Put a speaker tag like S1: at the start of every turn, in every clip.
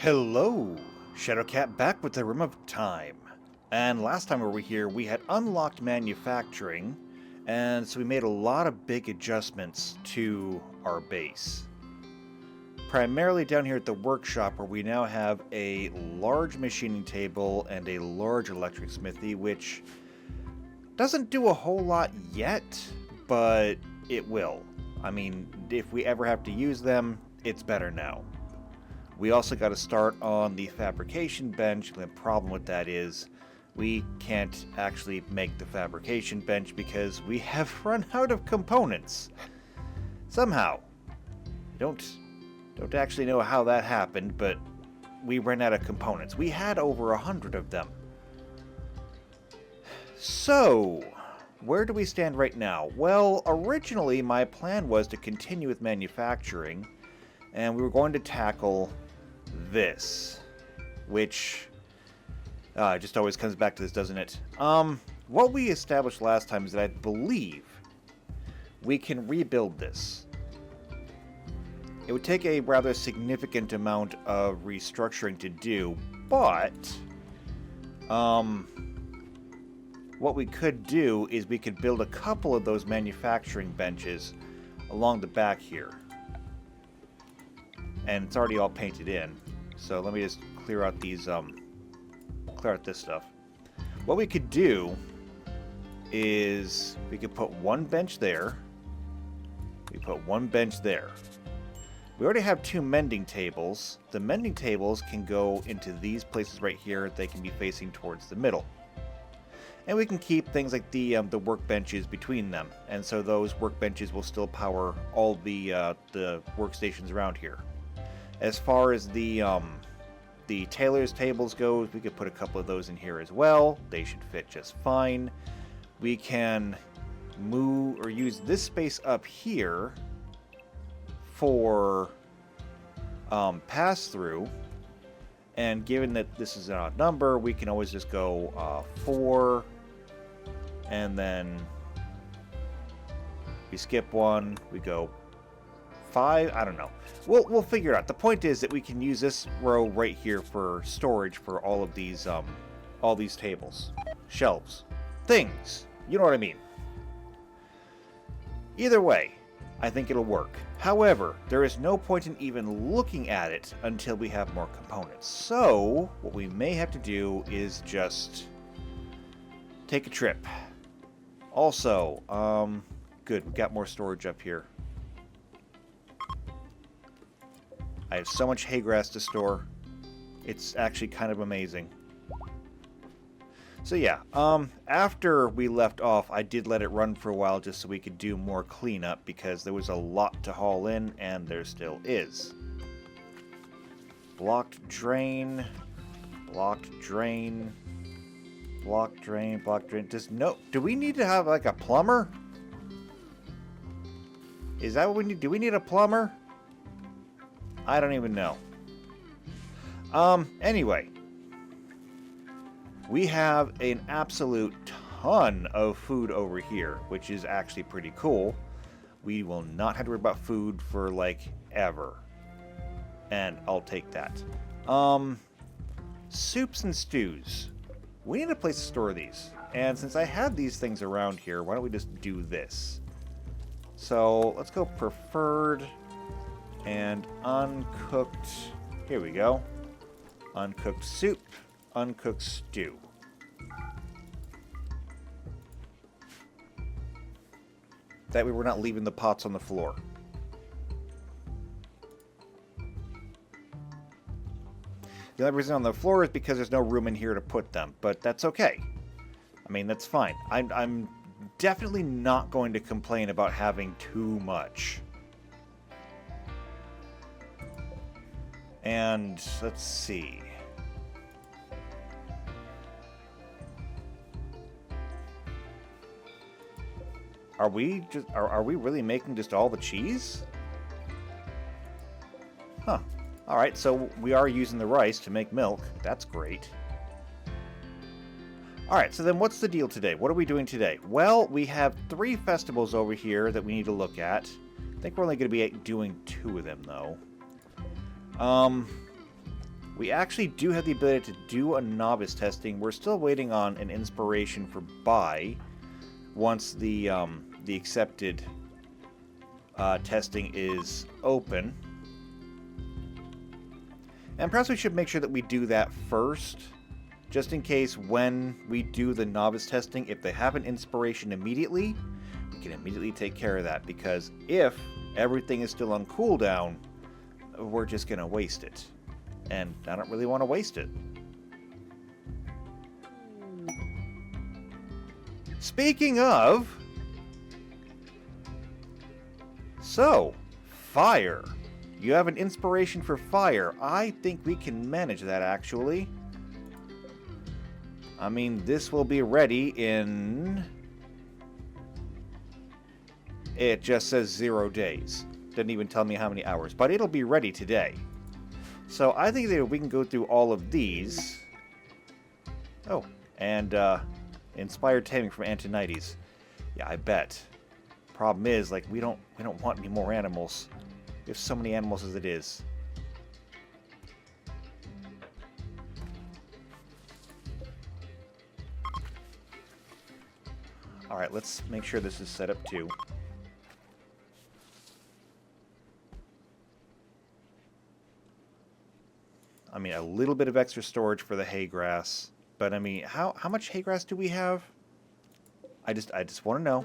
S1: Hello! Shadowcat back with the Rim of Time. And last time we were here, we had unlocked manufacturing, and so we made a lot of big adjustments to our base. Primarily down here at the workshop, where we now have a large machining table and a large electric smithy, which doesn't do a whole lot yet, but it will. I mean, if we ever have to use them, it's better now. We also got to start on the fabrication bench. The problem with that is we can't actually make the fabrication bench because we have run out of components. Somehow. I don't actually know how that happened, but we ran out of components. We had over 100 of them. So, where do we stand right now? Well, originally my plan was to continue with manufacturing, and we were going to tackle this, which just always comes back to this, doesn't it? What we established last time is that I believe we can rebuild this. It would take a rather significant amount of restructuring to do, but what we could do is we could build a couple of those manufacturing benches along the back here. And it's already all painted in. So let me just clear out these, clear out this stuff. What we could do is we could put one bench there. We put one bench there. We already have two mending tables. The mending tables can go into these places right here. They can be facing towards the middle. And we can keep things like the workbenches between them. And so those workbenches will still power all the workstations around here. As far as the Tailor's tables goes, we could put a couple of those in here as well. They should fit just fine. We can move or use this space up here for pass-through. And given that this is an odd number, we can always just go 4, and then we skip one, we go 5, I don't know. We'll figure it out. The point is that we can use this row right here for storage for all of these tables, shelves, things. You know what I mean. Either way, I think it'll work. However, there is no point in even looking at it until we have more components. So, what we may have to do is just take a trip. Also, good, we got more storage up here. I have so much hay grass to store. It's actually kind of amazing. So yeah, after we left off, I did let it run for a while just so we could do more cleanup because there was a lot to haul in, and there still is. Blocked drain, blocked drain, blocked drain, blocked drain. Do we need to have like a plumber? Is that what we need? Do we need a plumber? I don't even know. Anyway. We have an absolute ton of food over here, which is actually pretty cool. We will not have to worry about food for, like, ever. And I'll take that. Soups and stews. We need a place to store these. And since I have these things around here, why don't we just do this? So, let's go preferred and uncooked. Here we go. Uncooked soup, uncooked stew. That way we're not leaving the pots on the floor. The only reason on the floor is because there's no room in here to put them, but that's okay. I mean, that's fine. I'm definitely not going to complain about having too much. And let's see. Are we really making just all the cheese? Huh. Alright, so we are using the rice to make milk. That's great. Alright, so then what's the deal today? What are we doing today? Well, we have 3 festivals over here that we need to look at. I think we're only going to be doing 2 of them, though. We actually do have the ability to do a novice testing. We're still waiting on an inspiration for buy once the accepted testing is open. And perhaps we should make sure that we do that first, just in case when we do the novice testing, if they have an inspiration immediately, we can immediately take care of that, because if everything is still on cooldown, we're just going to waste it. And I don't really want to waste it. Speaking of... So, fire. You have an inspiration for fire. I think we can manage that, actually. I mean, this will be ready in... It just says 0 days. Doesn't even tell me how many hours, but it'll be ready today. So I think that we can go through all of these. Oh, and inspired taming from Antonides. Yeah, I bet. Problem is, like, we don't want any more animals. We have so many animals as it is. Alright, let's make sure this is set up too. I mean, a little bit of extra storage for the hay grass. But I mean, how much hay grass do we have? I just want to know.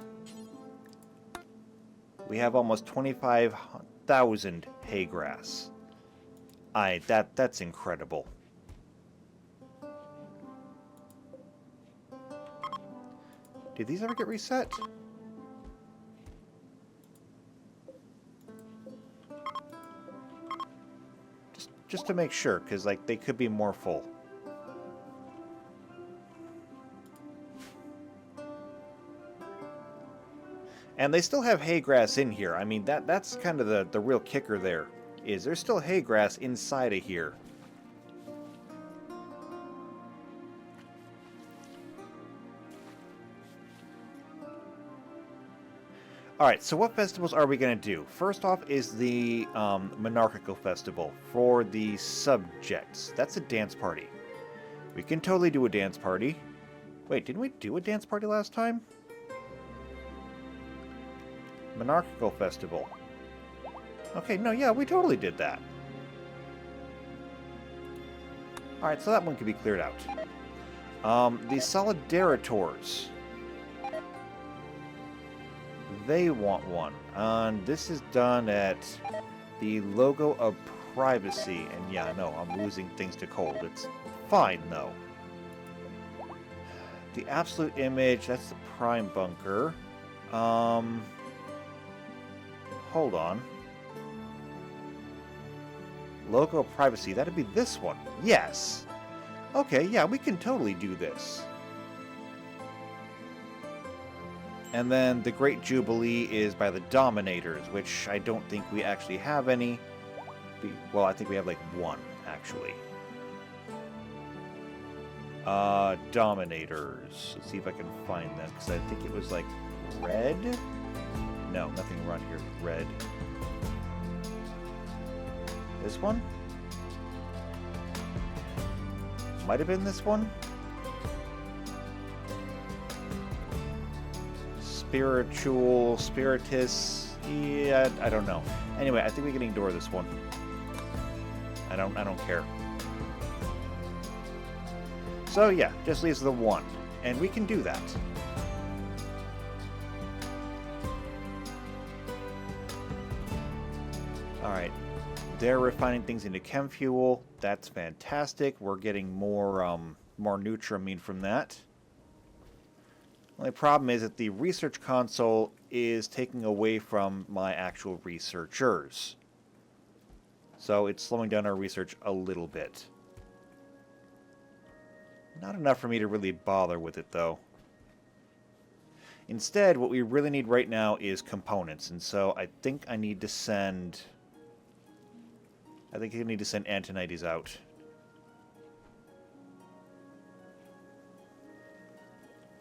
S1: We have almost 25,000 hay grass. That's incredible. Did these ever get reset? Just to make sure, because like they could be more full. And they still have hay grass in here. I mean, that's kind of the real kicker there, is there's still hay grass inside of here. Alright, so what festivals are we going to do? First off is the monarchical festival for the subjects. That's a dance party. We can totally do a dance party. Wait, didn't we do a dance party last time? Monarchical festival. Okay, no, yeah, we totally did that. Alright, so that one can be cleared out. The Solidaritors. They want one. And this is done at the logo of privacy. And yeah, no, I'm losing things to cold. It's fine, though. The absolute image, that's the prime bunker. Hold on. Logo of privacy, that'd be this one. Yes. Okay, yeah, we can totally do this. And then the Great Jubilee is by the Dominators, which I don't think we actually have any. Well, I think we have like one, actually. Dominators. Let's see if I can find them, because I think it was like red? No, nothing around here. Red. This one? Might have been this one? Spiritual, Spiritus, yeah, I don't know. Anyway, I think we can ignore this one. I don't care. So yeah, just leaves the one. And we can do that. Alright. They're refining things into chem fuel. That's fantastic. We're getting more nutramine from that. The only problem is that the research console is taking away from my actual researchers. So it's slowing down our research a little bit. Not enough for me to really bother with it, though. Instead, what we really need right now is components. And so I think I need to send... Antonides out.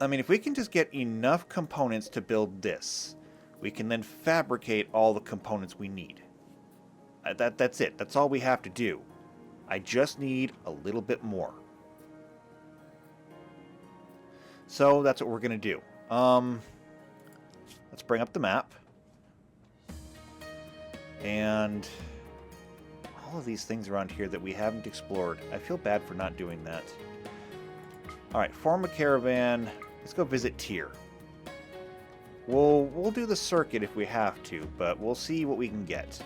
S1: I mean, if we can just get enough components to build this, we can then fabricate all the components we need. That's it. That's all we have to do. I just need a little bit more. So that's what we're going to do. Let's bring up the map. And all of these things around here that we haven't explored. I feel bad for not doing that. Alright, form a caravan. Let's go visit Tailor. We'll do the circuit if we have to, but we'll see what we can get.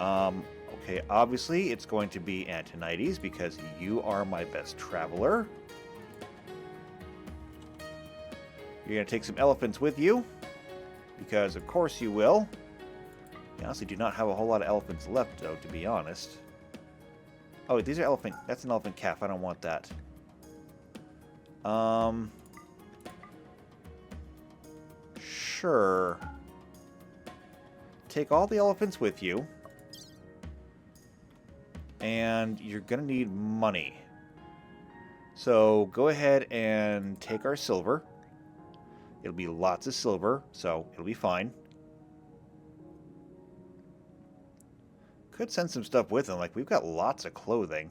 S1: Okay, obviously it's going to be Antonides because you are my best traveler. You're going to take some elephants with you because of course you will. I honestly do not have a whole lot of elephants left, though, to be honest. Oh, these are elephant... That's an elephant calf. I don't want that. Sure. Take all the elephants with you. And you're going to need money. So, go ahead and take our silver. It'll be lots of silver, so it'll be fine. Could send some stuff with them, like we've got lots of clothing.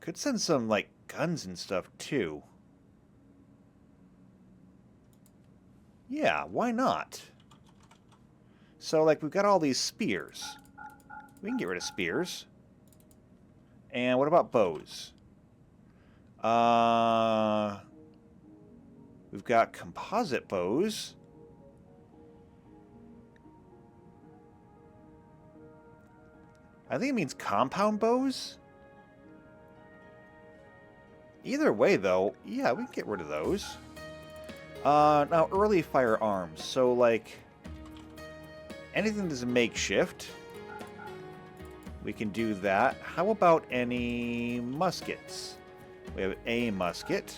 S1: Could send some, like, guns and stuff, too. Yeah, why not? So, like, we've got all these spears. We can get rid of spears. And what about bows? We've got composite bows. I think it means compound bows. Either way, though, yeah, we can get rid of those. Now, early firearms. So, like, anything that's a makeshift, we can do that. How about any muskets? We have a musket.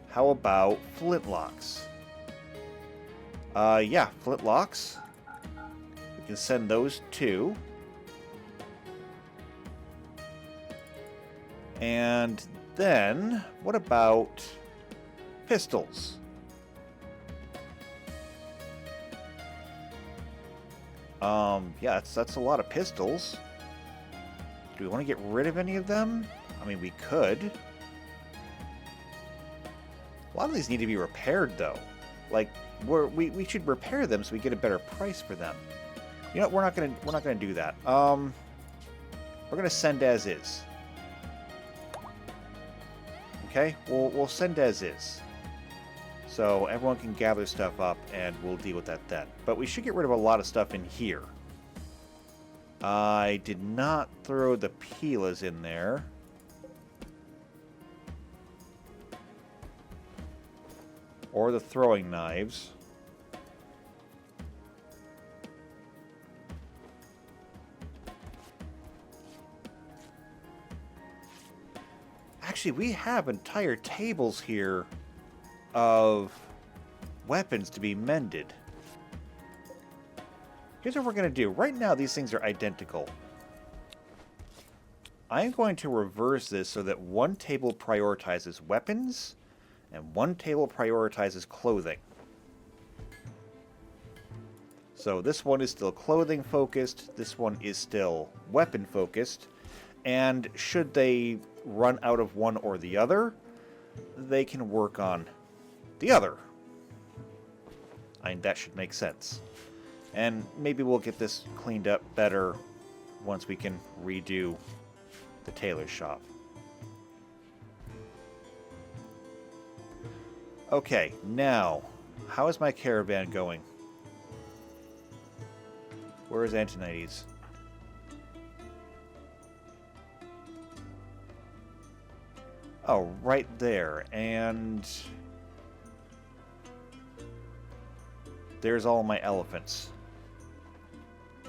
S1: How about flintlocks? Yeah, flintlocks. We can send those too. And then, what about pistols? Yeah, that's a lot of pistols. Do we want to get rid of any of them? I mean, we could. A lot of these need to be repaired, though. Like, we should repair them so we get a better price for them. You know what? We're not gonna do that. We're gonna send as is. Okay, we'll send as is. So everyone can gather stuff up and we'll deal with that then. But we should get rid of a lot of stuff in here. I did not throw the pilas in there. Or the throwing knives. Actually, we have entire tables here of weapons to be mended. Here's what we're going to do. Right now, these things are identical. I'm going to reverse this so that one table prioritizes weapons and one table prioritizes clothing. So this one is still clothing focused, this one is still weapon focused, and should they run out of one or the other, they can work on the other. That should make sense. And maybe we'll get this cleaned up better once we can redo the tailor shop. Okay, now, how is my caravan going? Where is Antonides? Oh, right there. And there's all my elephants.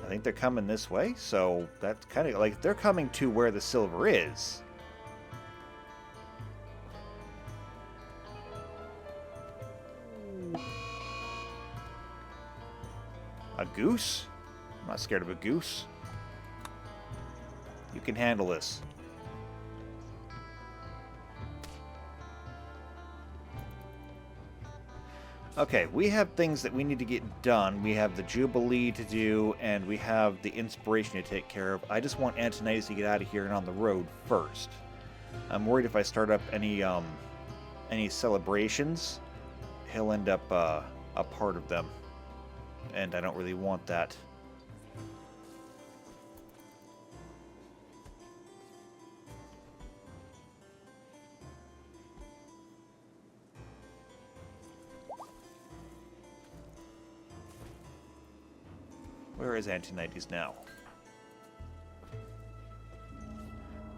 S1: I think they're coming this way, so that's kind of like they're coming to where the silver is. A goose? I'm not scared of a goose. You can handle this. Okay, we have things that we need to get done. We have the Jubilee to do, and we have the Inspiration to take care of. I just want Antonidas to get out of here and on the road first. I'm worried if I start up any celebrations, he'll end up a part of them, and I don't really want that. Where is Antonidas now?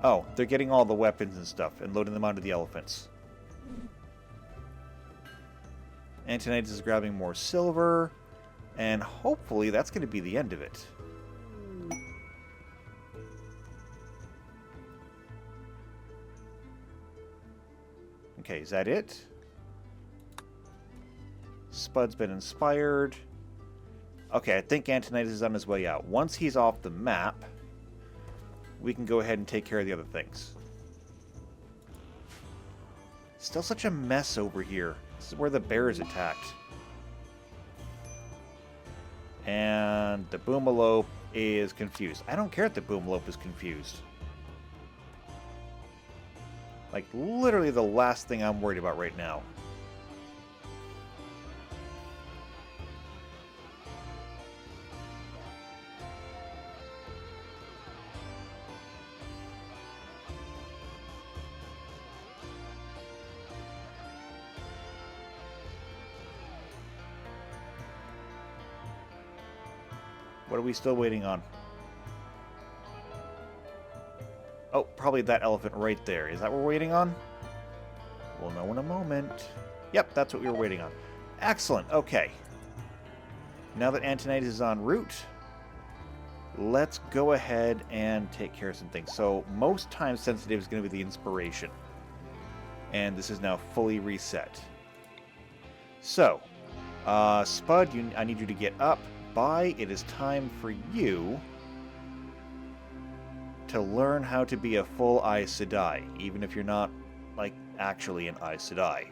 S1: Oh, they're getting all the weapons and stuff and loading them onto the elephants. Antonidas is grabbing more silver, and hopefully that's going to be the end of it. Okay, is that it? Spud's been inspired. Okay, I think Antonidas is on his way out. Once he's off the map, we can go ahead and take care of the other things. Still such a mess over here. This is where the bears attacked. And the Boomalope is confused. I don't care if the Boomalope is confused. Like, literally the last thing I'm worried about right now. What are we still waiting on? Oh, probably that elephant right there. Is that what we're waiting on? We'll know in a moment. Yep, that's what we were waiting on. Excellent. Okay. Now that Antonidas is en route, let's go ahead and take care of some things. So, most time sensitive is going to be the inspiration. And this is now fully reset. So, Spud, I need you to get up. Bye. It is time for you to learn how to be a full Aes Sedai, even if you're not, like, actually an Aes Sedai.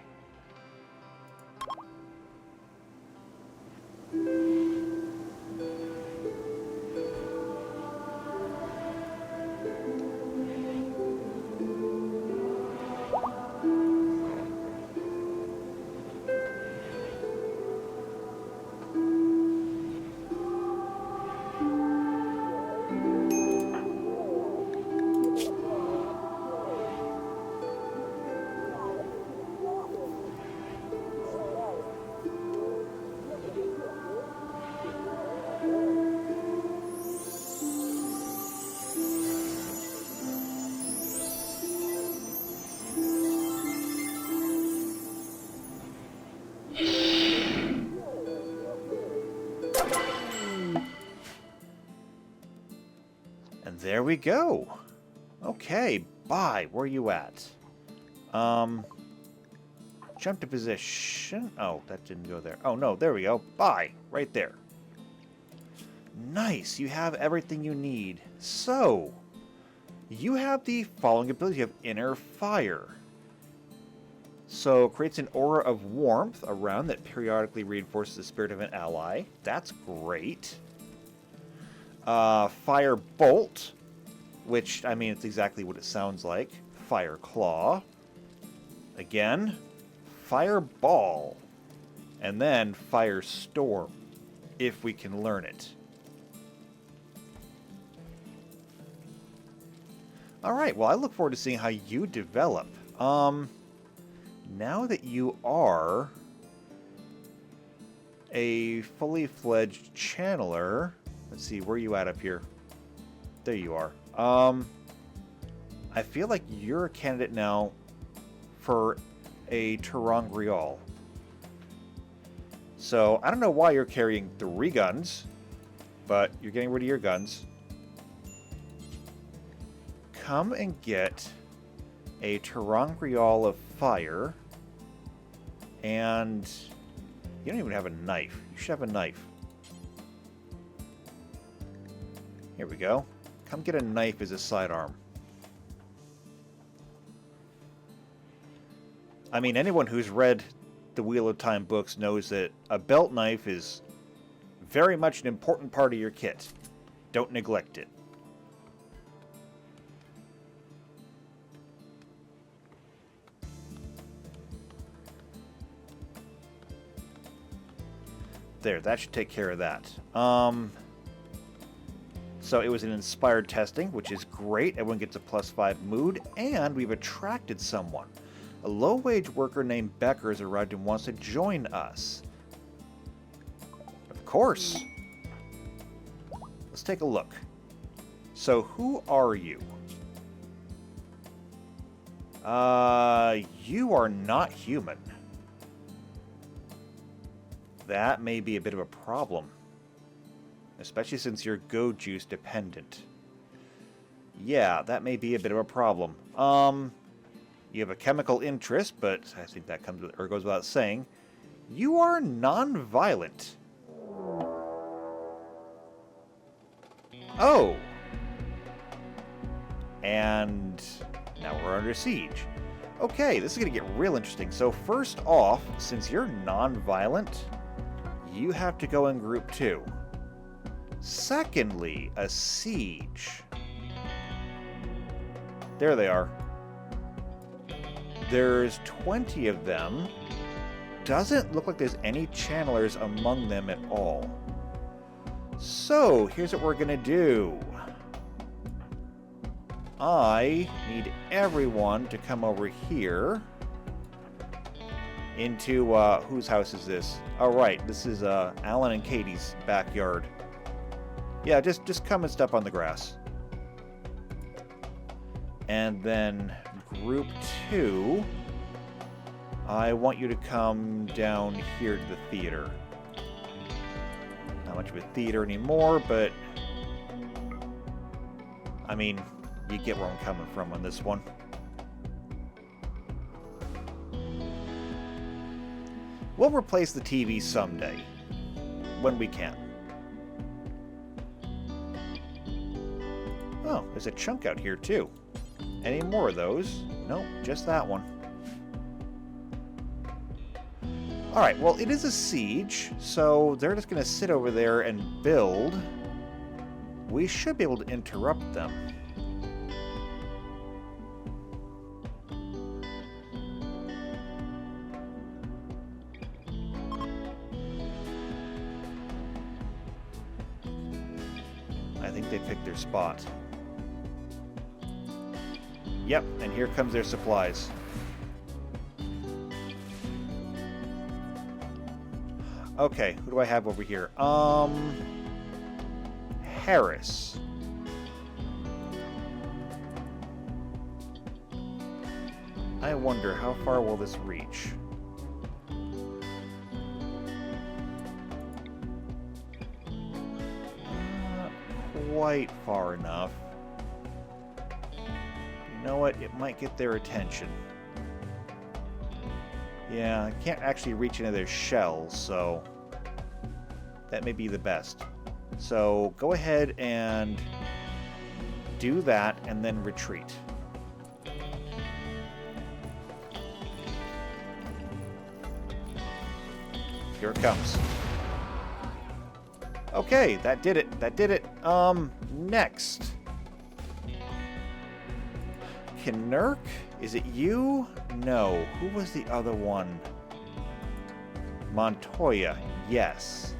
S1: And there we go. Okay, bye. Where are you at? Jump to position. Oh, that didn't go there. Oh, no, there we go. Bye. Right there. Nice. You have everything you need. So, you have the following ability. You have Inner Fire. So, creates an aura of warmth around that periodically reinforces the spirit of an ally. That's great. Fire Bolt, which, I mean, it's exactly what it sounds like. Fire Claw. Again, Fire Ball. And then Fire Storm, if we can learn it. Alright, well, I look forward to seeing how you develop. Now that you are a fully fledged channeler... Let's see, where are you at up here? There you are. I feel like you're a candidate now for a ter'angreal. So, I don't know why you're carrying 3 guns, but you're getting rid of your guns. Come and get a ter'angreal of fire, and you don't even have a knife. You should have a knife. Here we go. Come get a knife as a sidearm. I mean, anyone who's read the Wheel of Time books knows that a belt knife is very much an important part of your kit. Don't neglect it. There, that should take care of that. So it was an inspired testing, which is great. Everyone gets a +5 mood, and we've attracted someone. A low-wage worker named Becker has arrived and wants to join us. Of course. Let's take a look. So who are you? You are not human. That may be a bit of a problem. Especially since you're go juice dependent. Yeah, that may be a bit of a problem. You have a chemical interest, but I think that comes with, or goes without saying. You are non-violent. Oh. And now we're under siege. Okay, this is going to get real interesting. So first off, since you're non-violent, you have to go in group 2. Secondly, a siege. There they are. There's 20 of them. Doesn't look like there's any channelers among them at all. So, here's what we're gonna do. I need everyone to come over here into, whose house is this? Oh, right, this is, Alan and Katie's backyard. Yeah, just come and step on the grass. And then group 2, I want you to come down here to the theater. Not much of a theater anymore, but I mean, you get where I'm coming from on this one. We'll replace the TV someday, when we can. Oh, there's a chunk out here too. Any more of those? Nope, just that one. Alright, well, it is a siege, so they're just going to sit over there and build. We should be able to interrupt them. I think they picked their spot. Yep, and here comes their supplies. Okay, who do I have over here? Harris. I wonder, how far will this reach? Not quite far enough. You know what? It might get their attention. Yeah, I can't actually reach into their shells, so that may be the best. So go ahead and do that and then retreat. Here it comes. Okay, that did it. That did it. Next. Knurk? Is it you? No. Who was the other one? Montoya. Yes.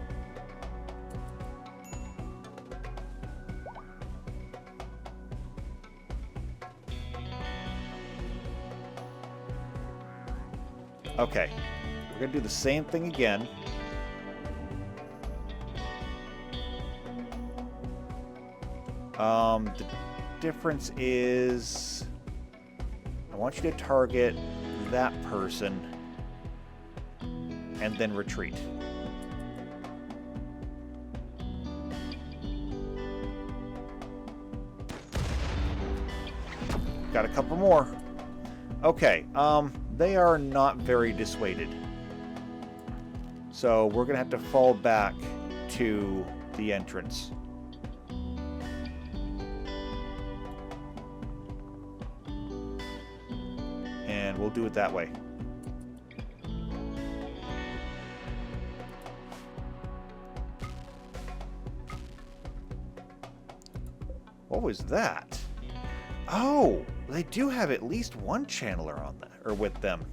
S1: Okay. We're going to do the same thing again. The difference is I want you to target that person and then retreat. Got a couple more. Okay, they are not very dissuaded. So we're going to have to fall back to the entrance. And we'll do it that way. What was that? Oh, they do have at least one channeler on that, or with them.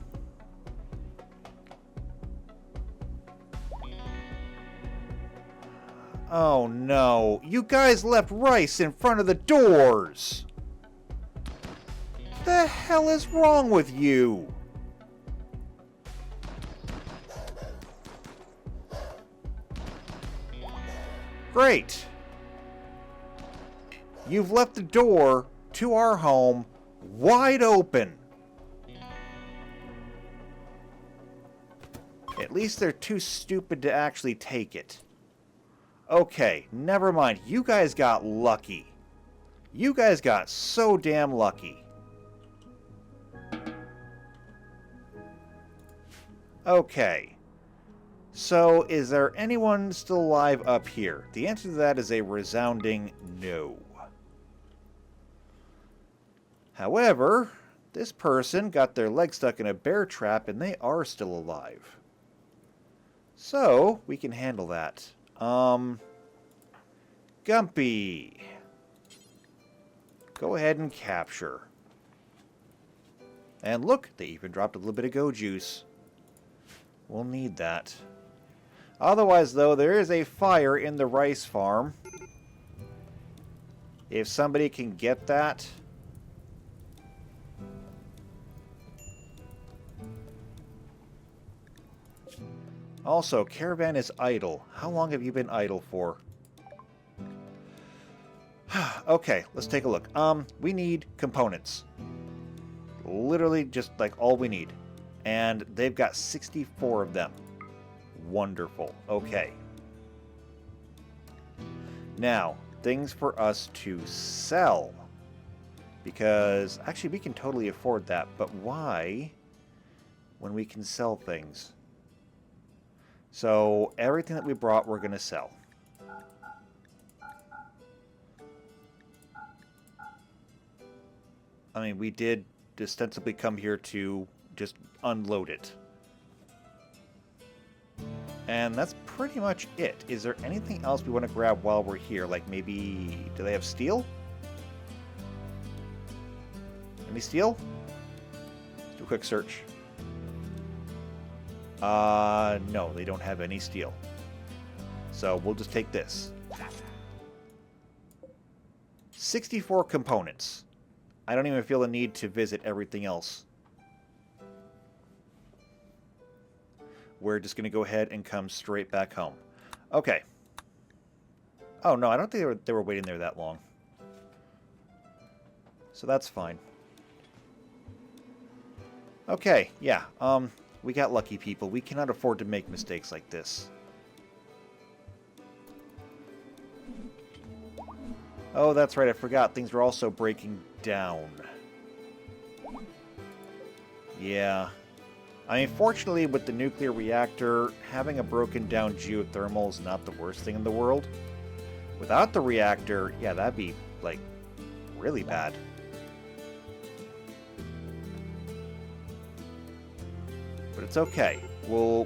S1: Oh no, you guys left rice in front of the doors! The hell is wrong with you? Great! You've left the door to our home wide open. At least they're too stupid to actually take it. Okay, never mind. You guys got lucky. You guys got so damn lucky. Okay. So, is there anyone still alive up here? The answer to that is a resounding no. However, this person got their leg stuck in a bear trap and they are still alive. So, we can handle that. Gumpy. Go ahead and capture. And look, they even dropped a little bit of go juice. We'll need that. Otherwise, though, there is a fire in the rice farm. If somebody can get that. Also, caravan is idle. How long have you been idle for? Okay, let's take a look. We need components. Literally just like all we need. And they've got 64 of them. Wonderful. Okay. Now, things for us to sell. Because, actually, we can totally afford that. But why when we can sell things? So, everything that we brought, we're going to sell. I mean, we did ostensibly come here to just unload it. And that's pretty much it. Is there anything else we want to grab while we're here? Like maybe... do they have steel? Any steel? Let's do a quick search. No, they don't have any steel. So we'll just take this. 64 components. I don't even feel the need to visit everything else. We're just going to go ahead and come straight back home. Okay. Oh, no, I don't think they were waiting there that long. So that's fine. Okay, yeah. We got lucky, people. We cannot afford to make mistakes like this. Oh, that's right. I forgot. Things were also breaking down. Yeah. I mean, fortunately, with the nuclear reactor, having a broken down geothermal is not the worst thing in the world. Without the reactor, yeah, that'd be, like, really bad. But it's okay. We'll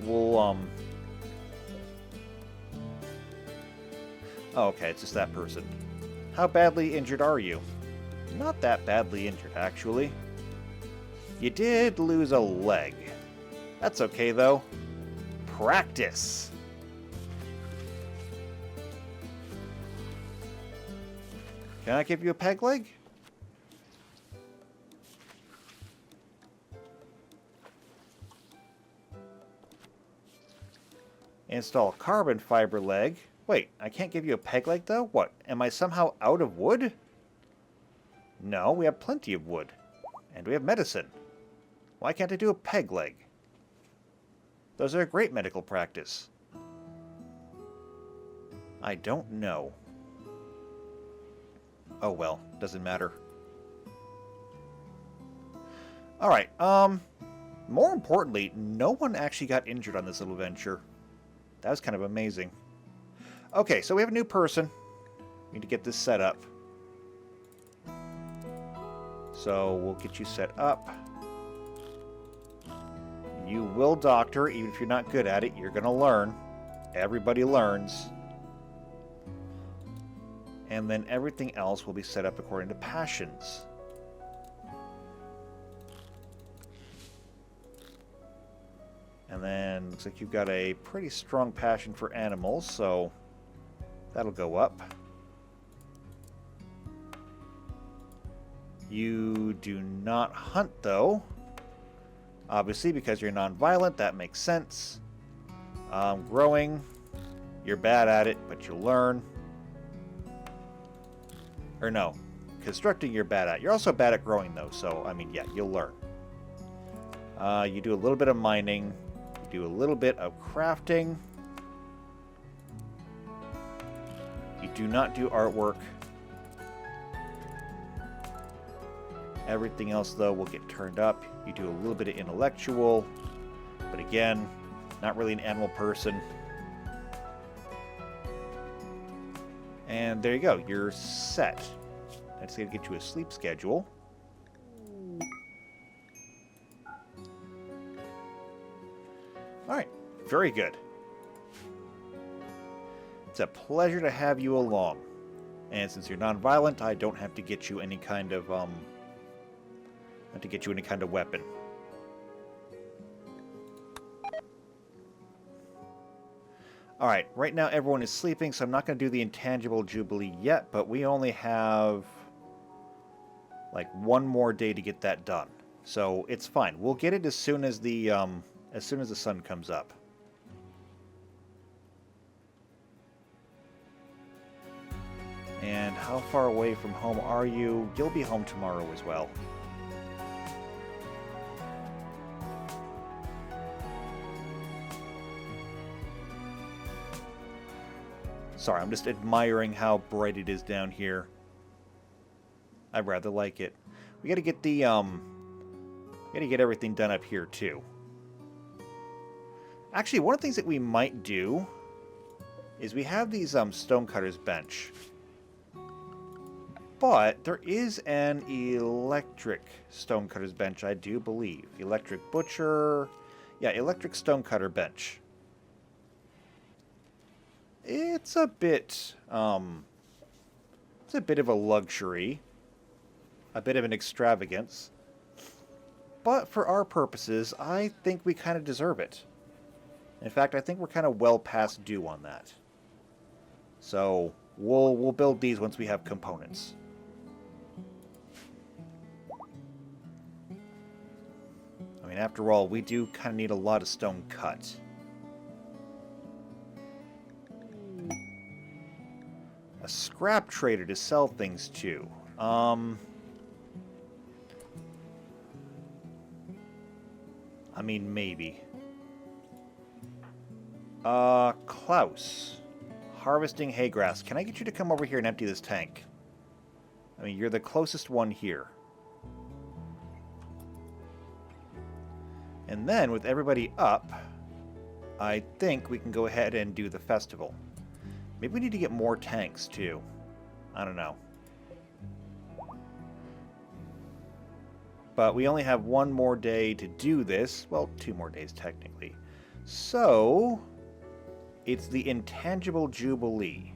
S1: Oh, okay, it's just that person. How badly injured are you? Not that badly injured, actually. You did lose a leg. That's okay, though. Practice. Can I give you a peg leg? Install carbon fiber leg. Wait, I can't give you a peg leg, though? What, am I somehow out of wood? No, we have plenty of wood. And we have medicine. Why can't I do a peg leg? Those are a great medical practice. I don't know. Oh well, doesn't matter. Alright, more importantly, no one actually got injured on this little venture. That was kind of amazing. Okay, so we have a new person. We need to get this set up. So we'll get you set up. You will doctor, even if you're not good at it. You're going to learn. Everybody learns. and then everything else will be set up according to passions. And then looks like you've got a pretty strong passion for animals, so that'll go up. You do not hunt, though. Obviously, because you're non-violent, that makes sense. Growing, you're bad at it, but you'll learn. Or no, constructing you're bad at. You're also bad at growing, though, so, I mean, yeah, you'll learn. You do a little bit of mining. You do a little bit of crafting. You do not do artwork. Everything else, though, will get turned up. You do a little bit of intellectual, but again, not really an animal person. And there you go. You're set. I just got to get you a sleep schedule. All right. Very good. It's a pleasure to have you along. And since you're non-violent, I don't have to get you any kind of weapon. Alright, right now everyone is sleeping, so I'm not going to do the Intangible Jubilee yet, but we only have like one more day to get that done. So it's fine. We'll get it as soon as the sun comes up. And how far away from home are you? You'll be home tomorrow as well. Sorry, I'm just admiring how bright it is down here. I rather like it. We gotta get the, gotta get everything done up here, too. Actually, one of the things that we might do is we have these, stonecutters bench. But there is an electric stonecutters bench, I do believe. Electric butcher. Yeah, electric stonecutter bench. It's a bit of a luxury, a bit of an extravagance, but for our purposes, I think we kind of deserve it. In fact, I think we're kind of well past due on that. So we'll build these once we have components. I mean, after all, we do kind of need a lot of stone cut. A scrap trader to sell things to. I mean, maybe. Klaus. Harvesting hay grass. Can I get you to come over here and empty this tank? I mean, you're the closest one here. And then, with everybody up, I think we can go ahead and do the festival. Maybe we need to get more tanks, too. I don't know. But we only have one more day to do this. Well, 2 more days, technically. So, it's the Intangible Jubilee.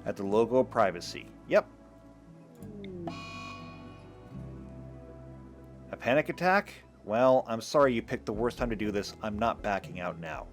S1: At the logo of privacy. Yep. A panic attack? Well, I'm sorry you picked the worst time to do this. I'm not backing out now.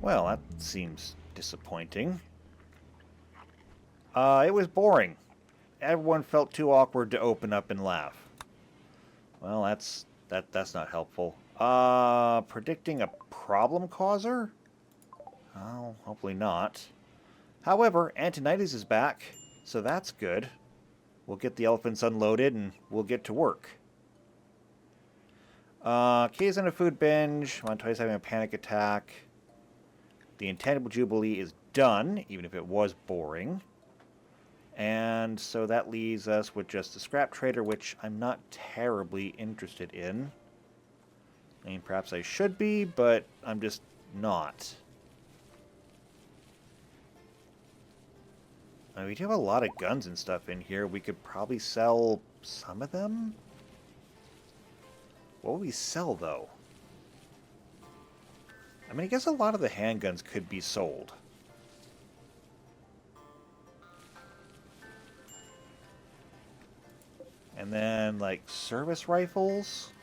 S1: Well, that seems disappointing. It was boring. Everyone felt too awkward to open up and laugh. Well, that's not helpful. Predicting a problem causer? Oh, hopefully not. However, Antonides is back, so that's good. We'll get the elephants unloaded and we'll get to work. Kay's on a food binge. Montoya's having a panic attack. The Intangible Jubilee is done, even if it was boring. And so that leaves us with just the Scrap Trader, which I'm not terribly interested in. I mean, perhaps I should be, but I'm just not. I mean, we do have a lot of guns and stuff in here. We could probably sell some of them. What would we sell, though? I mean, I guess a lot of the handguns could be sold. And then, like, service rifles.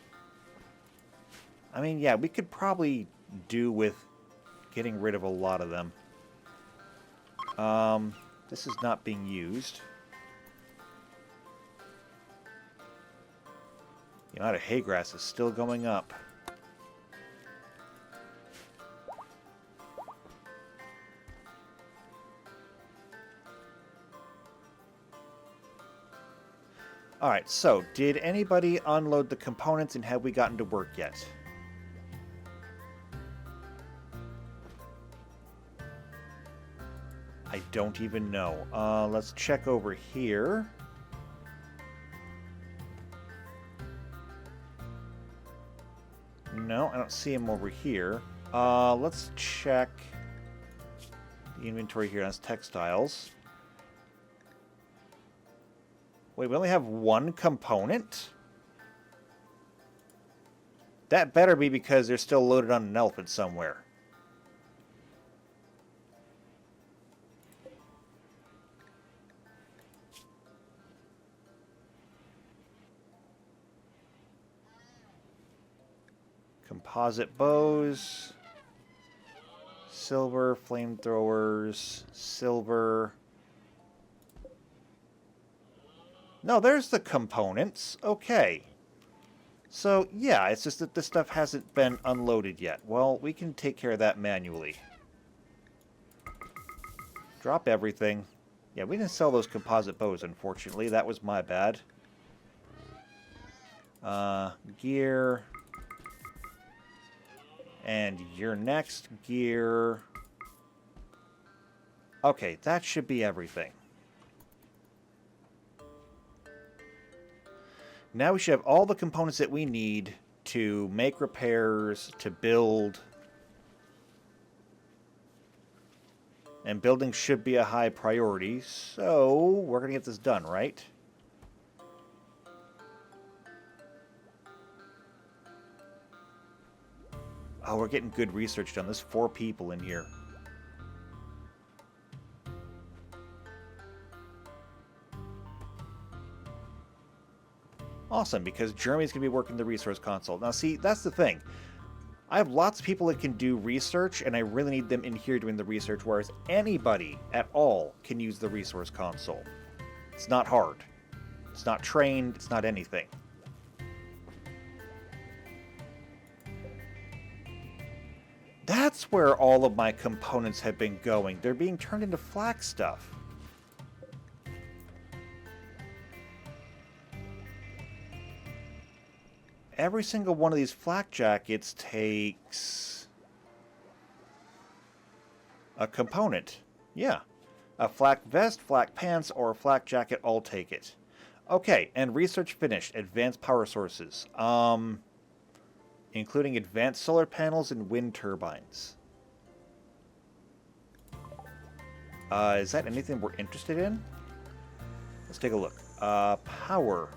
S1: I mean, yeah, we could probably do with getting rid of a lot of them. This is not being used. The amount of hay grass is still going up. Alright, so, did anybody unload the components and have we gotten to work yet? I don't even know. Let's check over here. No, I don't see him over here. Let's check the inventory here. That's textiles. Wait, we only have one component? That better be because they're still loaded on an elephant somewhere. Composite bows. Silver, flamethrowers, silver. No, there's the components. Okay. So, yeah, it's just that this stuff hasn't been unloaded yet. Well, we can take care of that manually. Drop everything. Yeah, we didn't sell those composite bows, unfortunately. That was my bad. Gear. And your next gear. Okay, that should be everything. Now we should have all the components that we need to make repairs, to build. And building should be a high priority, so we're going to get this done, right? Oh, we're getting good research done. There's 4 people in here. Awesome, because Jeremy's going to be working the resource console. Now, see, that's the thing. I have lots of people that can do research, and I really need them in here doing the research, whereas anybody at all can use the resource console. It's not hard. It's not trained. It's not anything. That's that's where all of my components have been going. They're being turned into flak stuff. Every single one of these flak jackets takes a component. Yeah. A flak vest, flak pants, or a flak jacket, all take it. Okay, and research finished. Advanced power sources. Including advanced solar panels and wind turbines. Is that anything we're interested in? Let's take a look. Power.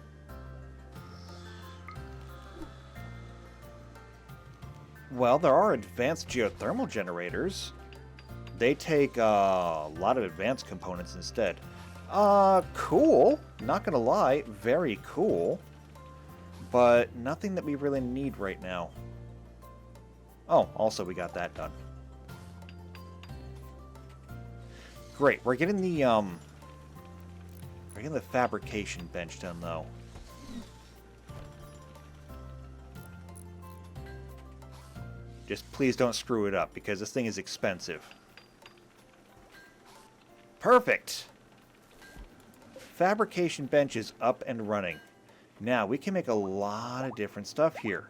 S1: Well, there are advanced geothermal generators. They take a lot of advanced components instead. Cool. Not gonna lie, very cool. But nothing that we really need right now. Oh, also we got that done. Great. We're getting the fabrication bench done though. Just please don't screw it up because this thing is expensive. Perfect. Fabrication bench is up and running. Now, we can make a lot of different stuff here.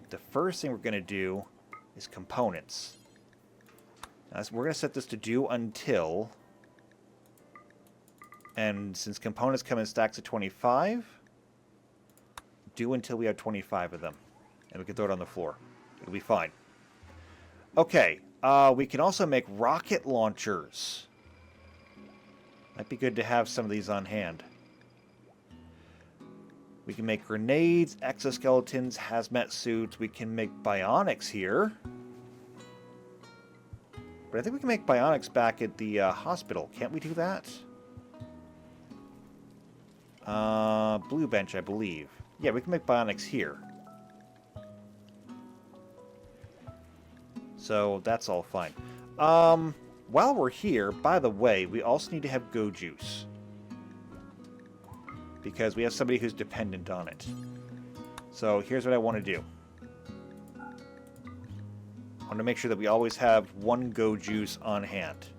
S1: The first thing we're going to do is components. Now, we're going to set this to do until... And since components come in stacks of 25, do until we have 25 of them. And we can throw it on the floor. It'll be fine. Okay, we can also make rocket launchers. Might be good to have some of these on hand. We can make grenades, exoskeletons, hazmat suits. We can make bionics here. But I think we can make bionics back at the hospital. Can't we do that? Blue bench, I believe. Yeah, we can make bionics here. So that's all fine. While we're here, by the way, we also need to have Go Juice. Because we have somebody who's dependent on it. So here's what I want to do. I want to make sure that we always have one Go Juice on hand.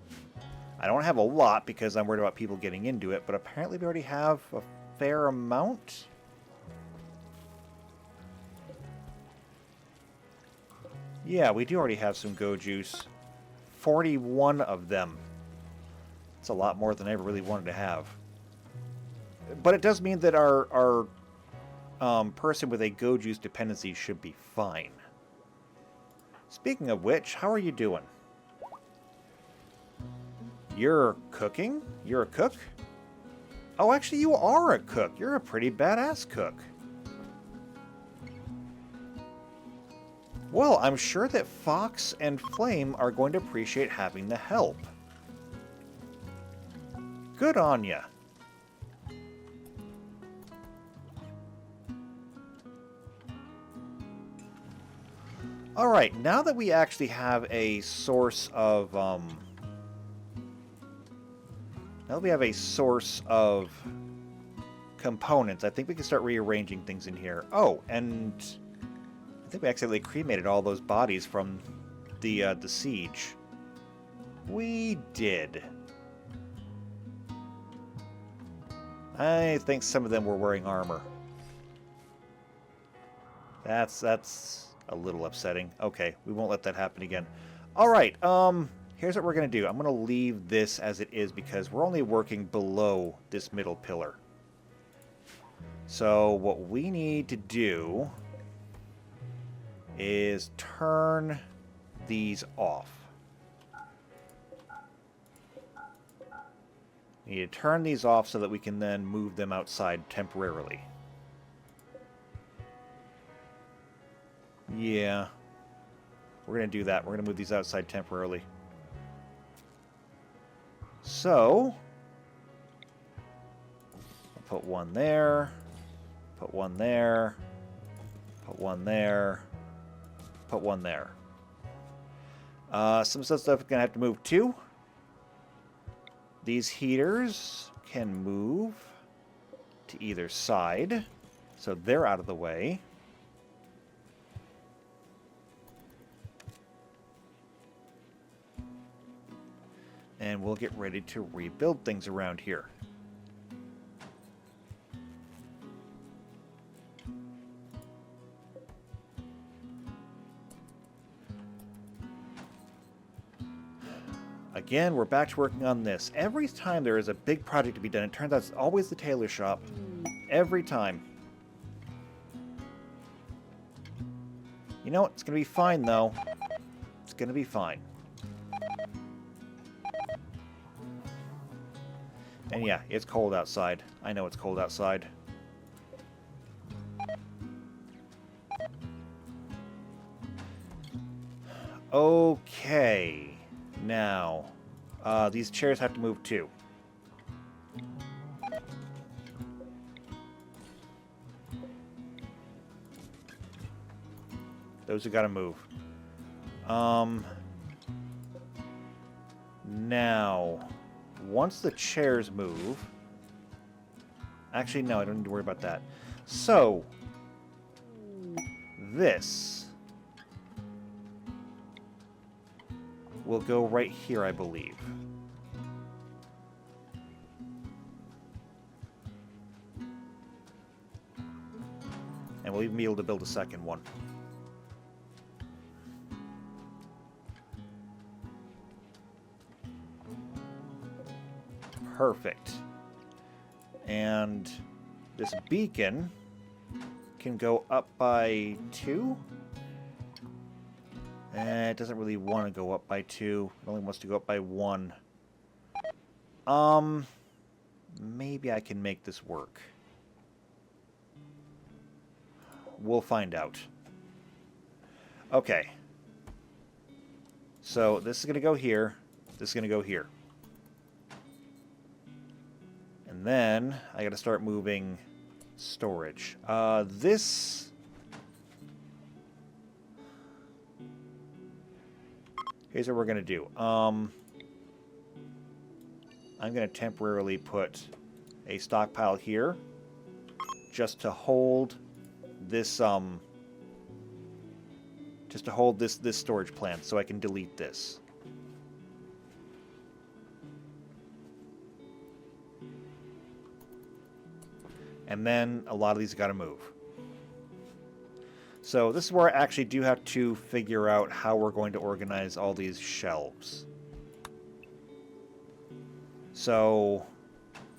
S1: I don't have a lot because I'm worried about people getting into it, but apparently we already have a fair amount. Yeah, we do already have some Go Juice. 41 of them. It's a lot more than I ever really wanted to have. But it does mean that our person with a Go Juice dependency should be fine. Speaking of which, how are you doing? You're cooking? You're a cook? Oh, actually, you are a cook. You're a pretty badass cook. Well, I'm sure that Fox and Flame are going to appreciate having the help. Good on ya. Alright, now that we actually have a source of, now that we have a source of components, I think we can start rearranging things in here. Oh, and I think we accidentally cremated all those bodies from the siege. We did. I think some of them were wearing armor. That's a little upsetting. Okay, we won't let that happen again. Alright, here's what we're going to do. I'm going to leave this as it is because we're only working below this middle pillar. So what we need to do is turn these off. We need to turn these off so that we can then move them outside temporarily. Yeah. We're going to do that. We're going to move these outside temporarily. So, I'll put one there, put one there, put one there, put one there. Some stuff is going to have to move too. These heaters can move to either side, so they're out of the way. And we'll get ready to rebuild things around here. Again, we're back to working on this. Every time there is a big project to be done, it turns out it's always the tailor shop. Every time. You know what? It's going to be fine, though. It's going to be fine. And yeah, it's cold outside. I know it's cold outside. Okay. Now, these chairs have to move too. Those have got to move. Now, once the chairs move... Actually, no, I don't need to worry about that. So, this will go right here, I believe. And we'll even be able to build a second one. Perfect. And this beacon can go up by 2. It doesn't really want to go up by 2. It only wants to go up by 1. Maybe I can make this work. We'll find out. Okay. So this is going to go here. This is going to go here. And then I got to start moving storage. This... Here's what we're going to do. I'm going to temporarily put a stockpile here just to hold this this storage plan so I can delete this. And then a lot of these got to move. So this is where I actually do have to figure out how we're going to organize all these shelves. So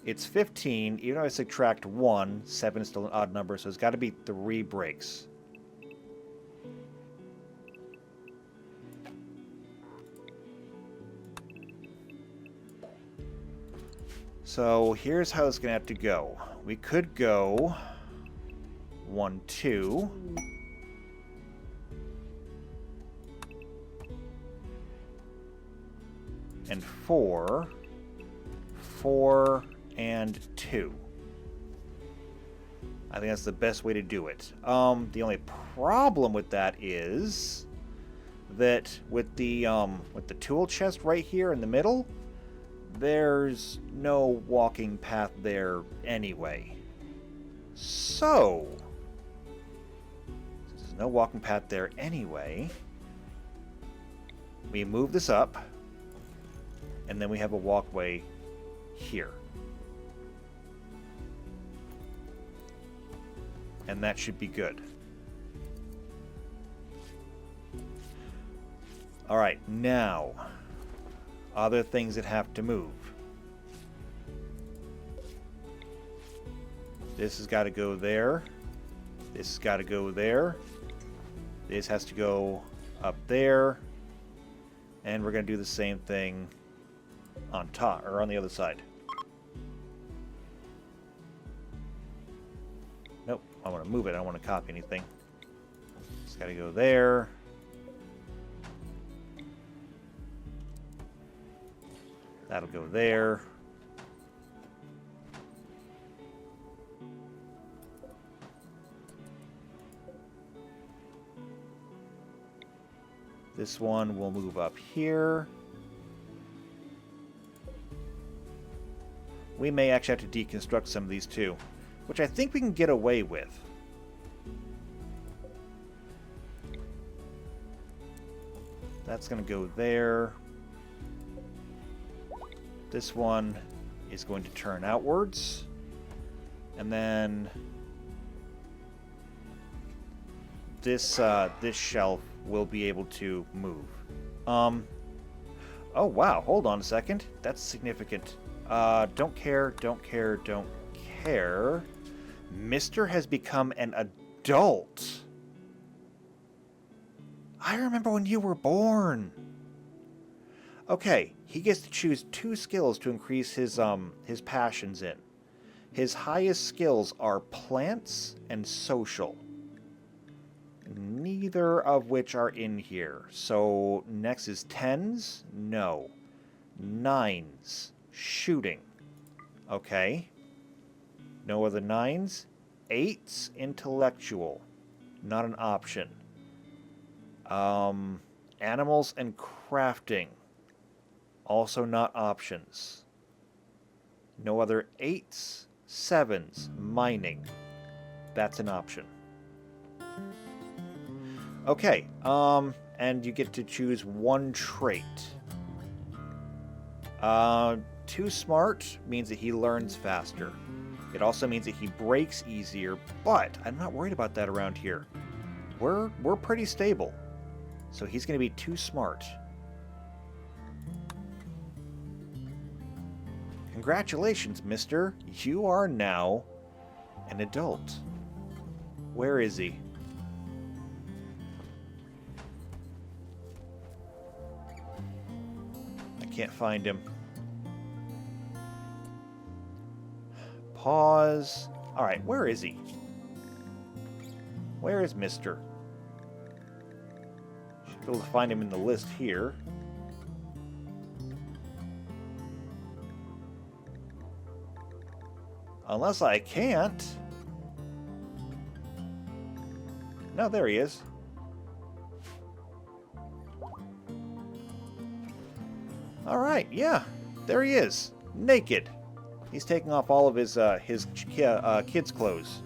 S1: it's 15. Even though I subtract 1, 7 is still an odd number, so it's got to be 3 breaks. So here's how it's going to have to go. We could go 1, 2. And 4, 4, and 2. I think that's the best way to do it. The only problem with that is that with the tool chest right here in the middle, there's no walking path there anyway. So, since there's no walking path there anyway, we move this up. And then we have a walkway here. And that should be good. Alright, now, other things that have to move. This has got to go there. This has got to go there. This has to go up there. And we're going to do the same thing on top, or on the other side. Nope, I want to move it. I don't want to copy anything. It's got to go there. That'll go there. This one will move up here. We may actually have to deconstruct some of these too, which I think we can get away with. That's going to go there. This one is going to turn outwards. And then this shelf will be able to move. Oh wow, hold on a second. That's significant. Don't care. Mr. has become an adult. I remember when you were born. Okay, he gets to choose 2 skills to increase his passions in. His highest skills are plants and social. Neither of which are in here. So next is 10s? No. 9s. Shooting. Okay. No other 9s. 8s? Intellectual. Not an option. Animals and crafting. Also not options. No other 8s. 7s. Mining. That's an option. Okay, and you get to choose 1 trait. Too smart means that he learns faster. It also means that he breaks easier, but I'm not worried about that around here. We're pretty stable. So he's going to be too smart. Congratulations, mister. You are now an adult. Where is he? Can't find him. Pause. Alright, where is he? Where is Mr.? Should be able to find him in the list here. Unless I can't. No, there he is. Alright, yeah, there he is, naked. He's taking off all of his kids' clothes.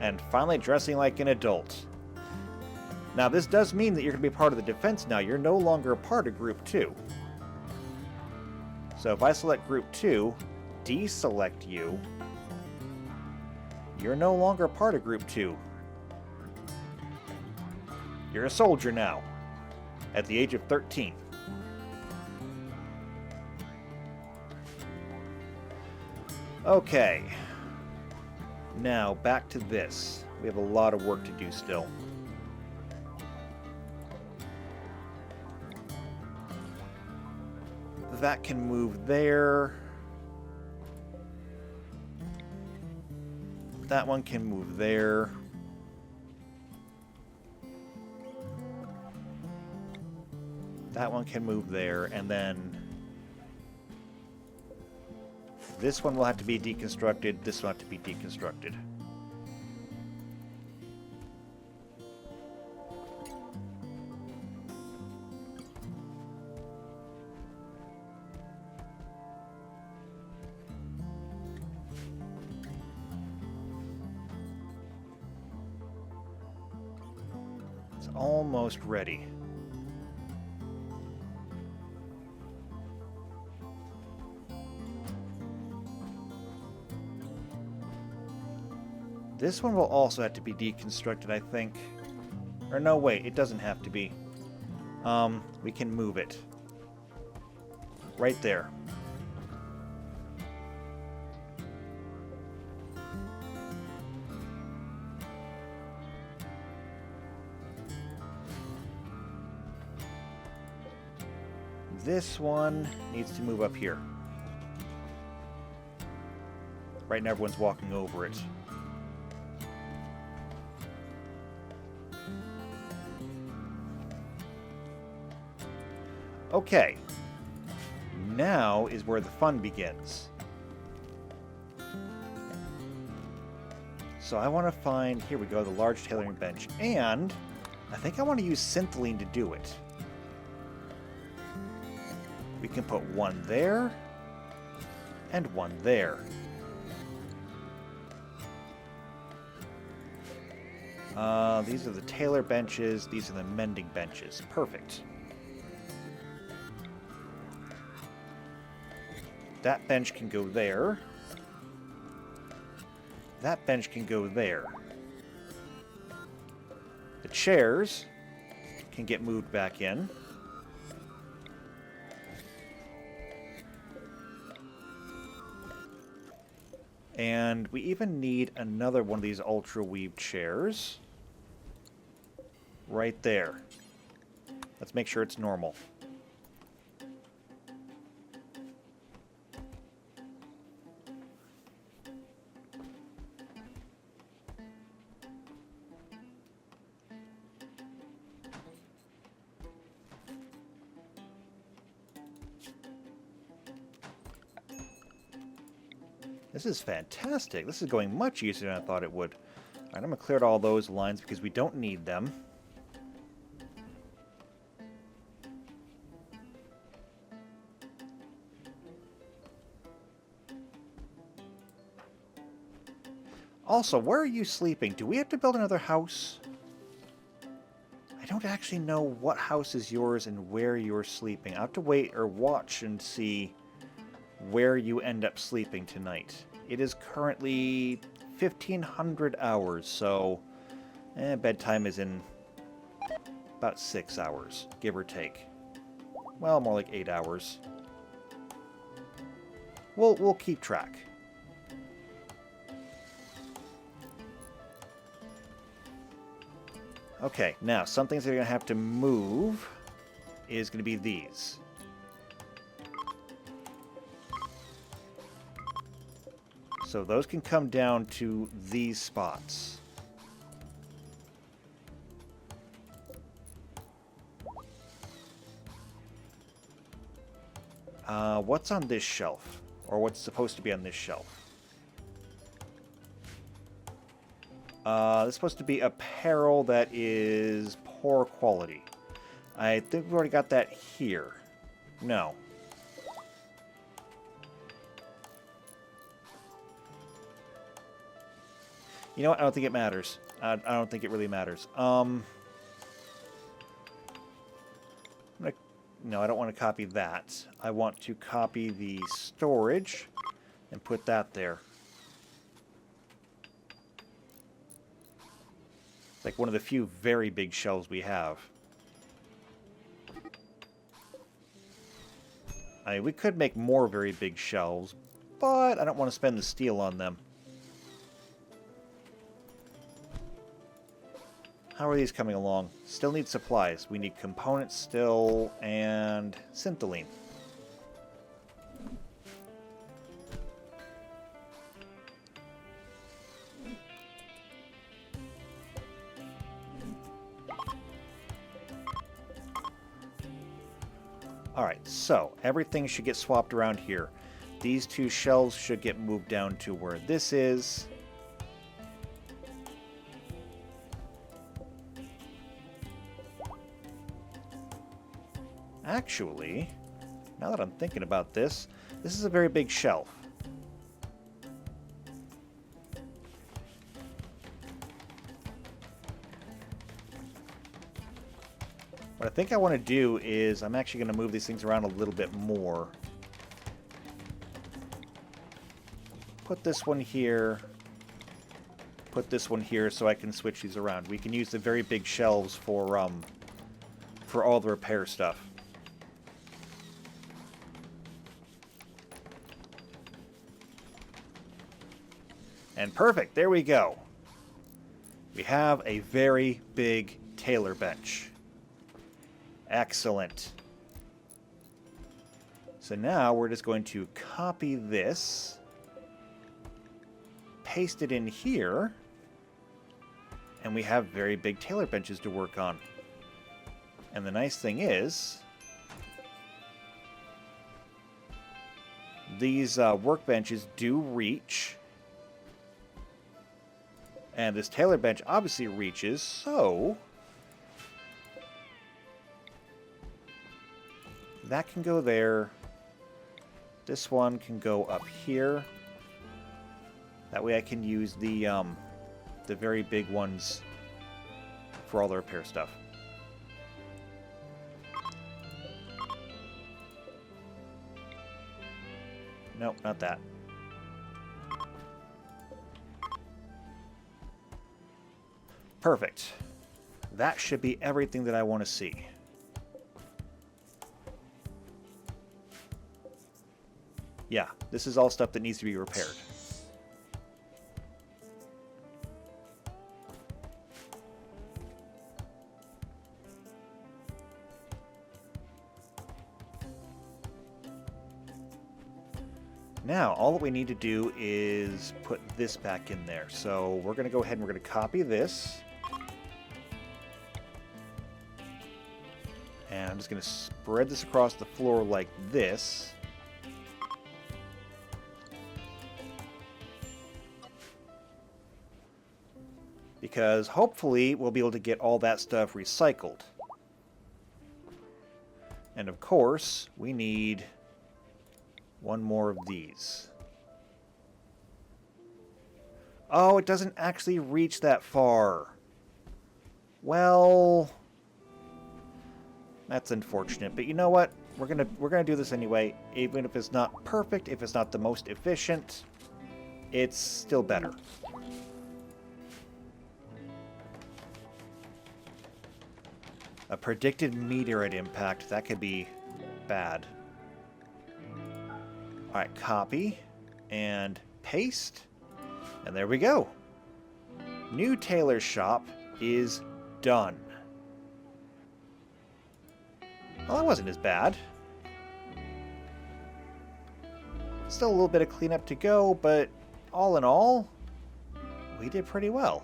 S1: And finally dressing like an adult. Now this does mean that you're going to be part of the defense now. You're no longer a part of Group 2. So if I select Group 2, deselect you, you're no longer a part of Group 2. You're a soldier now, at the age of 13. Okay. Now, back to this. We have a lot of work to do still. That can move there. That one can move there. That one can move there, and then this one will have to be deconstructed, this will have to be deconstructed. It's almost ready. This one will also have to be deconstructed, I think. Or no, wait, it doesn't have to be. We can move it. Right there. This one needs to move up here. Right now everyone's walking over it. Okay, now is where the fun begins. So I want to find, here we go, the large tailoring bench. And I think I want to use Syntholine to do it. We can put one there and one there. These are the Tailor benches. These are the mending benches. Perfect. That bench can go there. That bench can go there. The chairs can get moved back in. And we even need another one of these ultra weave chairs. Right there. Let's make sure it's normal. This is fantastic. This is going much easier than I thought it would. Alright, I'm going to clear out all those lines because we don't need them. Also, where are you sleeping? Do we have to build another house? I don't actually know what house is yours and where you're sleeping. I'll have to wait or watch and see where you end up sleeping tonight. It is currently 1500 hours, so bedtime is in about 6 hours, give or take. Well, more like 8 hours. We'll keep track. Okay, now some things that are going to have to move is going to be these. So those can come down to these spots. What's on this shelf? Or what's supposed to be on this shelf? This is supposed to be apparel that is poor quality. I think we've already got that here. No. You know what? I don't think it matters. I don't think it really matters. No, I don't want to copy that. I want to copy the storage and put that there. It's like one of the few very big shelves we have. I mean, we could make more very big shelves, but I don't want to spend the steel on them. How are these coming along? Still need supplies. We need components still, and syntholine. Alright, so everything should get swapped around here. These two shelves should get moved down to where this is. Actually, now that I'm thinking about this, this is a very big shelf. What I think I want to do is I'm actually going to move these things around a little bit more. Put this one here. Put this one here so I can switch these around. We can use the very big shelves for all the repair stuff. And perfect, there we go. We have a very big Tailor bench. Excellent. So now we're just going to copy this, paste it in here, and we have very big Tailor benches to work on. And the nice thing is, these workbenches do reach. And this Tailor bench obviously reaches, so that can go there. This one can go up here. That way I can use the very big ones for all the repair stuff. Nope, not that. Perfect. That should be everything that I want to see. Yeah, this is all stuff that needs to be repaired. Now, all that we need to do is put this back in there. So we're going to go ahead and we're going to copy this. And I'm just going to spread this across the floor like this. Because hopefully we'll be able to get all that stuff recycled. And of course, we need one more of these. Oh, it doesn't actually reach that far. Well, that's unfortunate, but you know what? We're gonna do this anyway. Even if it's not perfect, if it's not the most efficient, it's still better. A predicted meteorite impact, that could be bad. Alright, copy and paste. And there we go. New Tailor shop is done. Well, that wasn't as bad. Still a little bit of cleanup to go, but all in all, we did pretty well.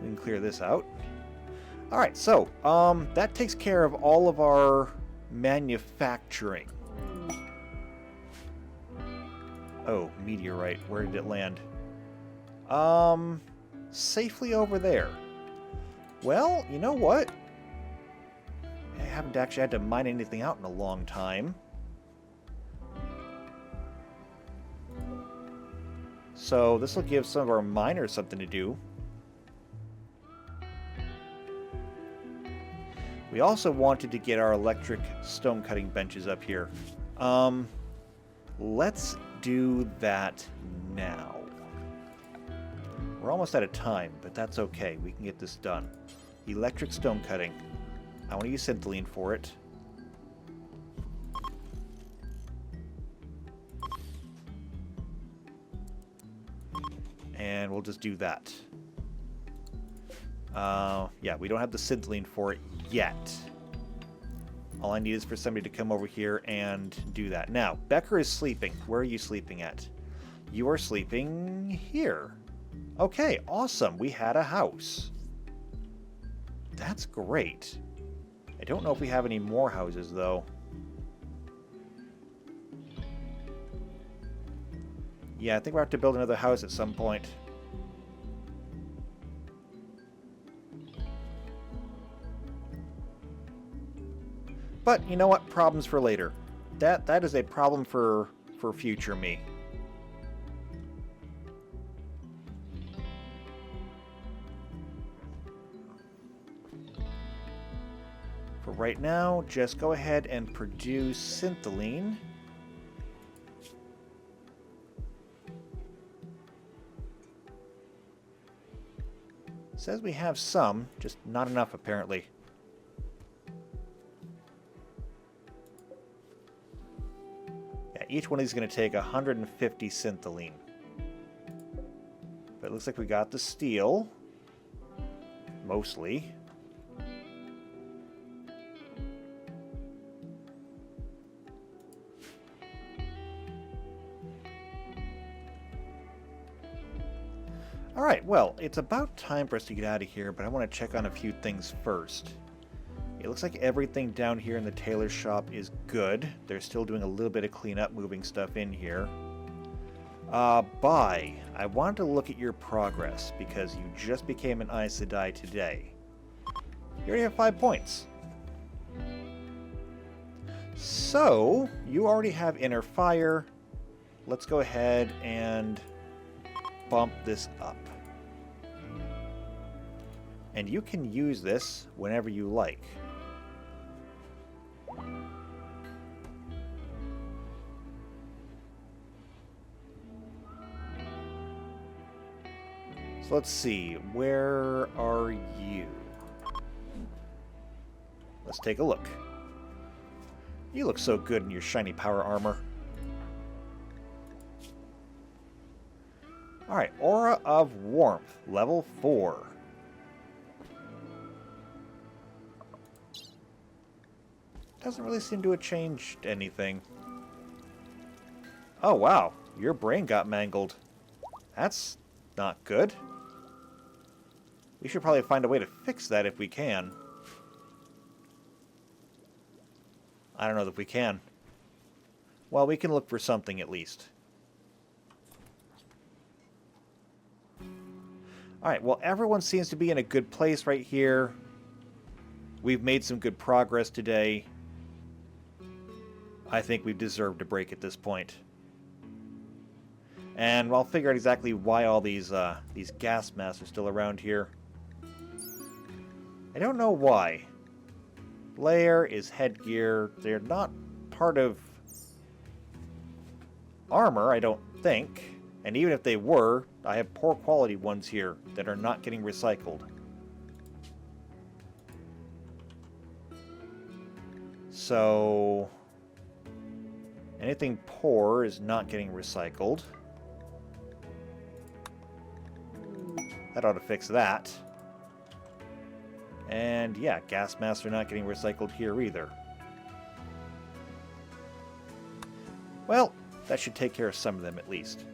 S1: We can clear this out. Alright, so, that takes care of all of our manufacturing. Oh, meteorite. Where did it land? Safely over there. Well, you know what? I haven't actually had to mine anything out in a long time. So, this will give some of our miners something to do. We also wanted to get our electric stone cutting benches up here. Let's do that now. We're almost out of time, but that's okay. We can get this done. Electric stone cutting. I want to use Syntholine for it. And we'll just do that. Yeah, we don't have the Syntholine for it yet. All I need is for somebody to come over here and do that. Now, Becker is sleeping. Where are you sleeping at? You are sleeping here. Okay, awesome. We had a house. That's great. I don't know if we have any more houses, though. Yeah, I think we'll have to build another house at some point. But, you know what? Problems for later. That is a problem for future me. For right now, just go ahead and produce Syntholine. Says we have some, just not enough apparently. Each one of these is going to take 150 Syntholine. But it looks like we got the steel. Mostly. Alright, well, it's about time for us to get out of here, but I want to check on a few things first. It looks like everything down here in the tailor shop is good. They're still doing a little bit of cleanup, moving stuff in here. Bye. I wanted to look at your progress because you just became an Aes Sedai today. You already have 5 points. So, you already have Inner Fire. let's go ahead and bump this up. And you can use this whenever you like. So let's see, where are you? Let's take a look. You look so good in your shiny power armor. Alright, Aura of Warmth, level 4. Doesn't really seem to have changed anything. Oh wow, your brain got mangled. That's not good. We should probably find a way to fix that if we can. I don't know if we can. Well, we can look for something at least. Alright, well, everyone seems to be in a good place right here. We've made some good progress today. I think we've deserved a break at this point. And I'll figure out exactly why all these gas masks are still around here. I don't know why. Layer is headgear. They're not part of armor, I don't think. And even if they were, I have poor quality ones here that are not getting recycled. So anything poor is not getting recycled. That ought to fix that. And yeah, gas masks are not getting recycled here either. Well, that should take care of some of them at least.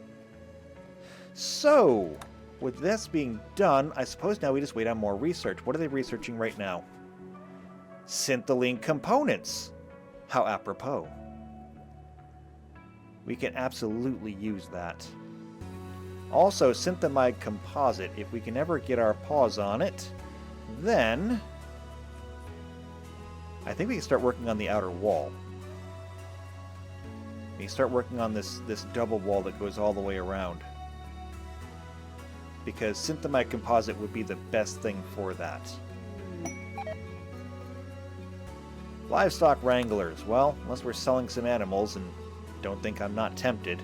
S1: So, with this being done, I suppose now we just wait on more research. What are they researching right now? Syntholine components! How apropos. We can absolutely use that. Also, synthamide composite. If we can ever get our paws on it, then I think we can start working on the outer wall. We can start working on this double wall that goes all the way around. Because synthamide composite would be the best thing for that. Livestock wranglers. Well, unless we're selling some animals, and don't think I'm not tempted,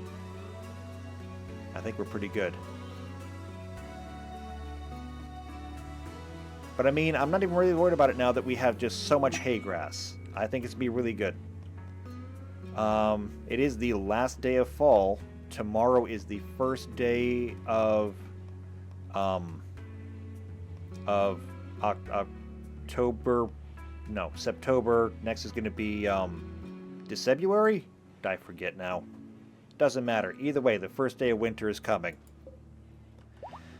S1: I think we're pretty good. But I mean, I'm not even really worried about it now that we have just so much hay grass. I think it's going to be really good. It is the last day of fall. Tomorrow is the first day of October. No, September. Next is going to be December? I forget now. Doesn't matter. Either way, the first day of winter is coming.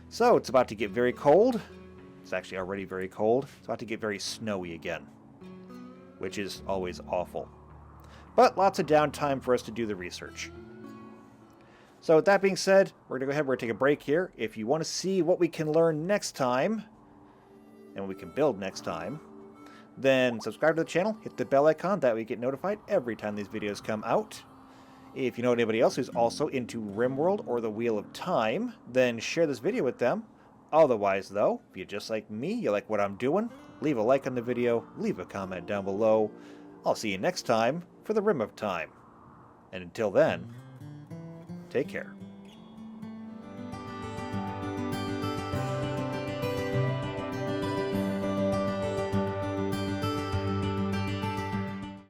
S1: So, it's about to get very cold. It's actually already very cold. It's about to get very snowy again, which is always awful. But lots of downtime for us to do the research. So with that being said, we're going to go ahead, we're going to take a break here. If you want to see what we can learn next time, and what we can build next time, then subscribe to the channel, hit the bell icon, that way you get notified every time these videos come out. If you know anybody else who's also into RimWorld or the Wheel of Time, then share this video with them. Otherwise, though, if you're just like me, you like what I'm doing, leave a like on the video, leave a comment down below. I'll see you next time for the Rim of Time. And until then, take care.